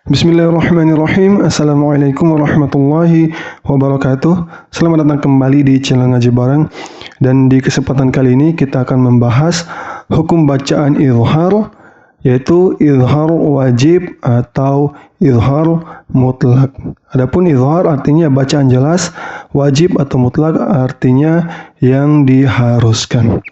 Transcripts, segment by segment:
Bismillahirrahmanirrahim. Assalamualaikum warahmatullahi wabarakatuh. Selamat datang kembali di channel Ngaji Bareng. Dan di kesempatan kali ini kita akan membahas hukum bacaan izhar, yaitu izhar wajib atau izhar mutlak. Adapun izhar artinya bacaan jelas, wajib atau mutlak artinya yang diharuskan.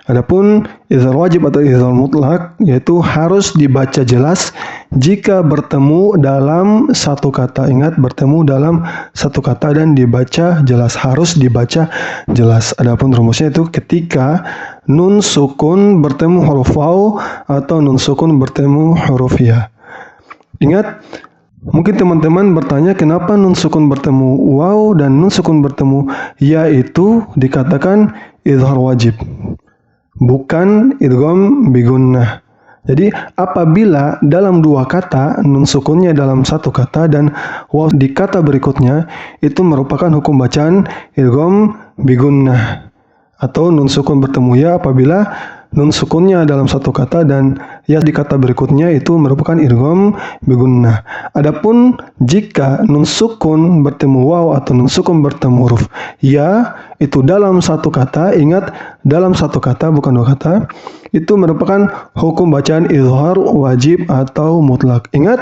Adapun izhar wajib atau izhar mutlak yaitu harus dibaca jelas jika bertemu dalam satu kata. Ingat, bertemu dalam satu kata dan dibaca jelas, harus dibaca jelas. Adapun rumusnya itu ketika nun sukun bertemu huruf waw atau nun sukun bertemu huruf ya. Ingat, mungkin teman-teman bertanya kenapa nun sukun bertemu waw dan nun sukun bertemu ya itu dikatakan izhar wajib, bukan idgham bigunnah. Jadi apabila dalam dua kata nun sukunnya dalam satu kata dan waw di kata berikutnya, itu merupakan hukum bacaan idgham bigunnah, atau nun sukun bertemu ya apabila nun sukunnya dalam satu kata dan ya di kata berikutnya itu merupakan idgham bigunnah. Adapun jika nun sukun bertemu waw atau nun sukun bertemu huruf ya itu dalam satu kata, ingat dalam satu kata bukan dua kata, itu merupakan hukum bacaan izhar wajib atau mutlak. Ingat,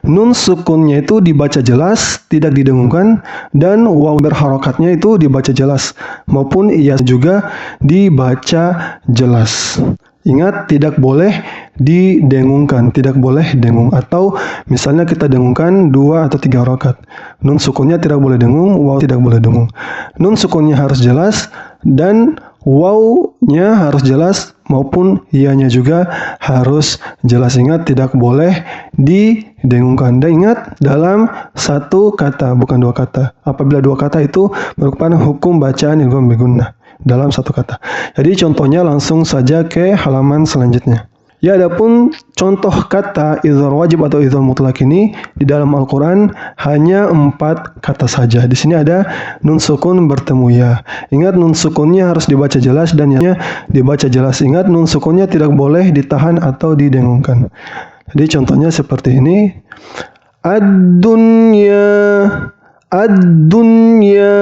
nun sukunnya itu dibaca jelas, tidak didengungkan, dan waw berharokatnya itu dibaca jelas, maupun iya juga dibaca jelas. Ingat, tidak boleh didengungkan, tidak boleh dengung. Atau misalnya kita dengungkan 2 atau 3 harokat. Nun sukunnya tidak boleh dengung, waw tidak boleh dengung. Nun sukunnya harus jelas dan waw-nya harus jelas maupun iya-nya juga harus jelas. Ingat, tidak boleh didengungkan. Dan ingat, dalam satu kata, bukan dua kata. Apabila dua kata itu merupakan hukum bacaan idgham bigunnah dalam satu kata. Jadi contohnya langsung saja ke halaman selanjutnya. Ya, adapun contoh kata izhar wajib atau izhar mutlak ini di dalam Al-Quran hanya 4 kata saja. Di sini ada nun sukun bertemu ya. Ingat, nun sukunnya harus dibaca jelas dan ya dibaca jelas. Ingat, nun sukunnya tidak boleh ditahan atau didengungkan. Jadi contohnya seperti ini. Ad-dunya, ad-dunya.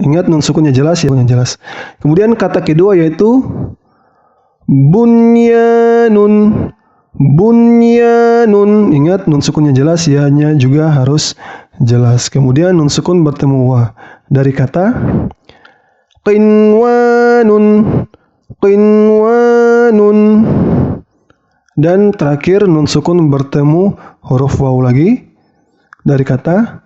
Ingat, nun sukunnya jelas ya, jelas. Kemudian kata kedua yaitu bunyanun, bunyanun. Ingat, nun sukunnya jelas, ya-nya juga harus jelas. Kemudian nun sukun bertemu wa dari kata qinwanun, qinwanun. Dan terakhir nun sukun bertemu huruf waw lagi dari kata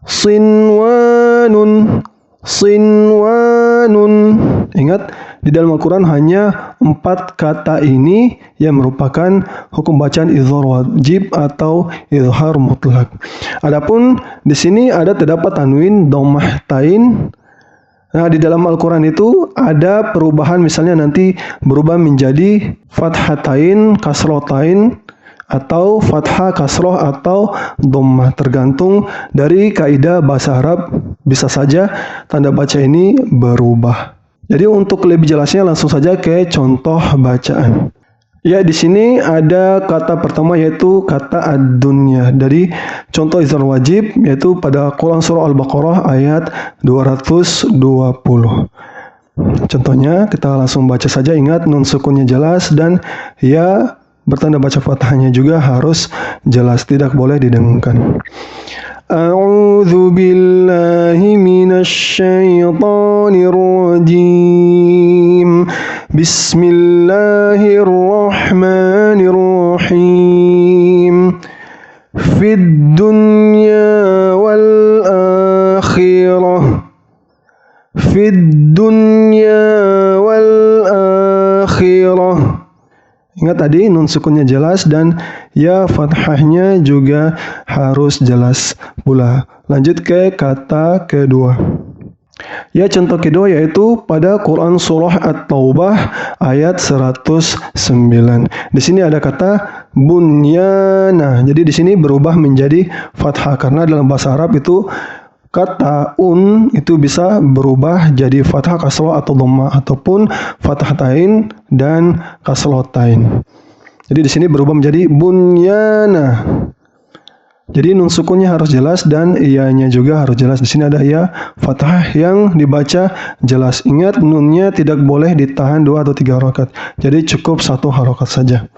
sinwanun, sinwanun. Ingat, di dalam Al-Quran hanya 4 kata ini yang merupakan hukum bacaan izhar wajib atau izhar mutlak. Adapun di sini ada terdapat tanwin dhammah tain. Nah, di dalam Al-Quran itu ada perubahan, misalnya nanti berubah menjadi fathatain, kasrotain, atau fathah, kasroh, atau dhammah, tergantung dari kaidah bahasa Arab. Bisa saja tanda baca ini berubah. Jadi untuk lebih jelasnya langsung saja ke contoh bacaan. Ya, di sini ada kata pertama yaitu kata ad-dunya dari contoh izhar wajib yaitu pada Quran surah Al-Baqarah ayat 220. Contohnya kita langsung baca saja. Ingat, nun sukunnya jelas dan ya bertanda baca fathahnya juga harus jelas, tidak boleh didengungkan. A'udzu billahi minasy syaithanir rajim. Bismillahirrahmanirrahim. Fid dunya wal akhirah. Fid dunya wal akhirah. Ingat tadi nun sukunnya jelas dan ya fathahnya juga harus jelas pula. Lanjut ke kata kedua. Ya, contoh kedua yaitu pada Quran surah At-Taubah ayat 109. Di sini ada kata bunyana. Jadi di sini berubah menjadi fathah karena dalam bahasa Arab itu kata itu bisa berubah jadi fathah, kasroh, atau dhammah, ataupun fathatain dan kasrotain. Jadi di sini berubah menjadi bunyana. Jadi nun sukunnya harus jelas dan iyanya juga harus jelas. Di sini ada ya fathah yang dibaca jelas. Ingat nunnya tidak boleh ditahan 2 atau 3 harokat. Jadi cukup 1 harokat saja.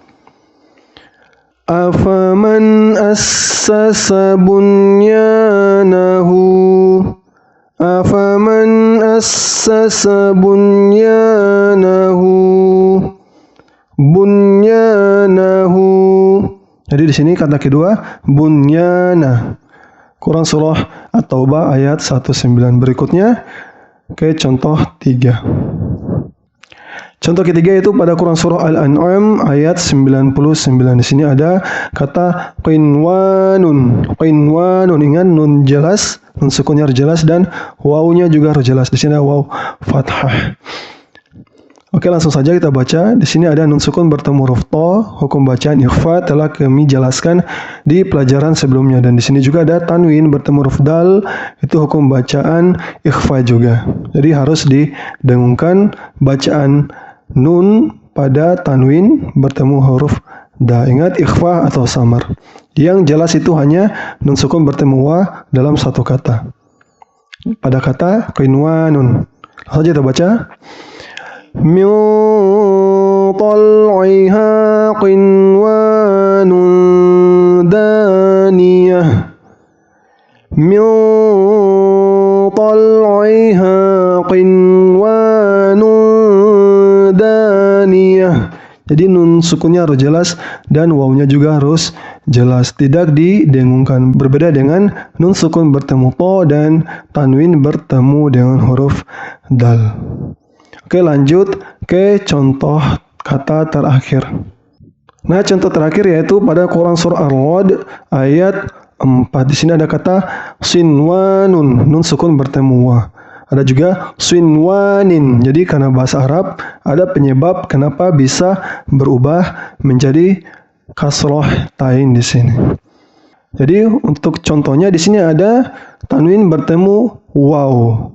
Afaman assasa bunyanahu. Afaman assasa bunyanahu. Bunyanahu. Jadi di sini kata kedua bunyana. Quran surah At-Taubah ayat 19. Berikutnya ke contoh 3. Contoh ketiga itu pada Quran surah Al-An'am ayat 99. Di sini ada kata qinwanun. Qinwanun, ingat nun jelas, nun sukunnya harus jelas dan wawunya juga harus jelas. Di sini ada waw fathah. Oke, langsung saja kita baca. Di sini ada nun sukun bertemu huruf to, hukum bacaan ikhfa telah kami jelaskan di pelajaran sebelumnya. Dan di sini juga ada tanwin bertemu huruf dal, itu hukum bacaan ikhfa juga. Jadi harus didengungkan bacaan nun pada tanwin bertemu huruf da. Ingat ikhfa atau samar. Yang jelas itu hanya nun sukun bertemu wa dalam satu kata. Pada kata qinwanun. Langsung saja kita baca. Min tal'iha qinwanun daniyah. Min tal'iha qinwanun daniyah. Jadi nun sukunnya harus jelas dan wawunya juga harus jelas, tidak didengungkan. Berbeda dengan nun sukun bertemu to dan tanwin bertemu dengan huruf dal. Oke, lanjut ke contoh kata terakhir. Nah, contoh terakhir yaitu pada Quran surah Ar-Ra'd ayat 4. Di sini ada kata sinwanun, nun sukun bertemu wa. Ada juga sinwanin. Jadi karena bahasa Arab ada penyebab kenapa bisa berubah menjadi kasroh tain di sini. Jadi untuk contohnya di sini ada tanwin bertemu waw.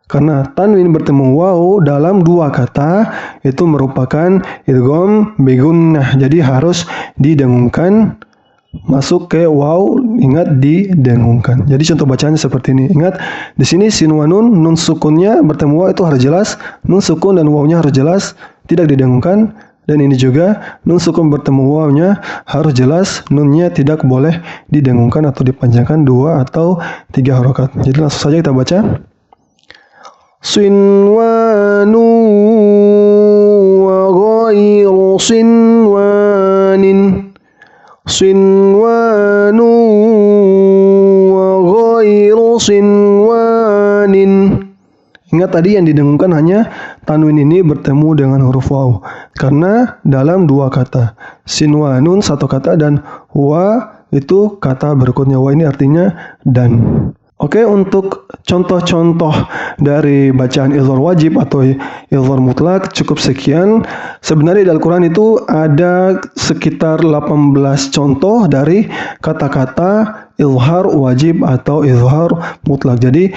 Karena tanwin bertemu waw dalam 2 kata itu merupakan idgham bigunnah. Jadi harus didengungkan masuk ke waw, ingat didengungkan. Jadi contoh bacaannya seperti ini. Ingat di sini sinwanun, nun sukunnya bertemu waw itu harus jelas, nun sukun dan wawnya harus jelas, tidak didengungkan. Dan ini juga nun sukun bertemu wawnya harus jelas, nunnya tidak boleh didengungkan atau dipanjangkan 2 atau 3 harokat. Jadi langsung saja kita baca. Sinwanu wa ghairu sinwanin. Sinwanu wa ghairu sinwanin. Ingat tadi yang didengungkan hanya tanwin ini bertemu dengan huruf waw. Karena dalam 2 kata. Sinwanun 1 kata dan wa itu kata berikutnya. Wa ini artinya dan. Oke, untuk contoh-contoh dari bacaan izhar wajib atau izhar mutlak cukup sekian. Sebenarnya di Al-Quran itu ada sekitar 18 contoh dari kata-kata izhar wajib atau izhar mutlak. Jadi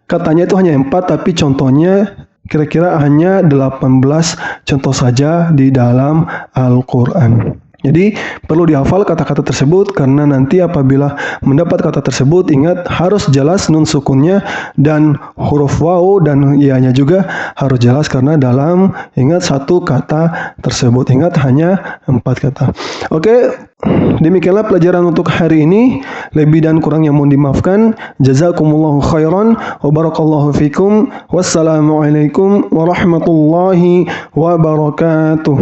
katanya itu hanya 4, tapi contohnya kira-kira hanya 18 contoh saja di dalam Al-Quran. Jadi perlu dihafal kata-kata tersebut karena nanti apabila mendapat kata tersebut ingat harus jelas nun sukunnya dan huruf waw dan ianya juga harus jelas karena dalam ingat 1 kata tersebut. Ingat hanya 4 kata. Oke, demikianlah pelajaran untuk hari ini. Lebih dan kurang yang mohon dimaafkan. Jazakumullahu khairan wa barakallahu fikum. Wassalamualaikum warahmatullahi wabarakatuh.